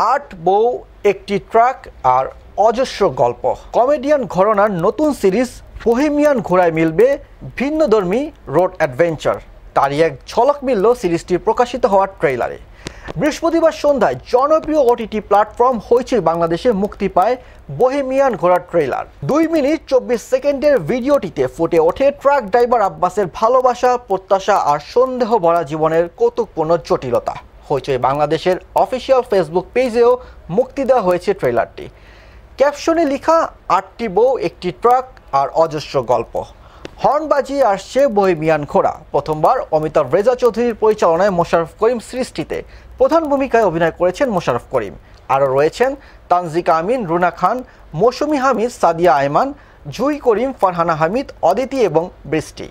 আট বউ, একটি ট্রাক আর অজস্র গল্প। কমেডিয়ান ঘরানার নতুন সিরিজ বহেমিয়ান ঘোড়ায় মিলবে ভিন্নধর্মী রোড অ্যাডভেঞ্চার। তারই এক ঝলক মিলল সিরিজটি প্রকাশিত হওয়ার ট্রেইলারে। বৃহস্পতিবার সন্ধ্যায় জনপ্রিয় ওটিটি প্ল্যাটফর্ম হইচই বাংলাদেশে মুক্তি পায় বহেমিয়ান ঘোড়ার ট্রেইলার। 2 মিনিট 24 সেকেন্ডের ভিডিওটিতে ফুটে ওঠে ট্রাক ড্রাইভার আব্বাসের ভালোবাসা, প্রত্যাশা আর সন্দেহ ভরা জীবনের কৌতুকপূর্ণ জটিলতা। হইচই বাংলাদেশের অফিসিয়াল ফেসবুক পেজেও মুক্তি দেওয়া হয়েছে ট্রেইলারটি। ক্যাপশনে লেখা 8টি বউ, একটি ট্রাক আর অজস্র গল্প। হর্ন বাজিয়ে আসছে বহেমিয়ান ঘোড়া। প্রথমবার অমিতাভ রেজা চৌধুরীর পরিচালনায় মোশাররফ করিম সৃষ্টিতে প্রধান ভূমিকায় অভিনয় করেছেন মোশাররফ করিম। আরও রয়েছেন তানজিকা আমিন, রুনা খান, মৌসুমী হামিদ, সাদিয়া আয়মান, জুই করিম, ফারহানা হামিদ, অদিতি এবং বৃষ্টি।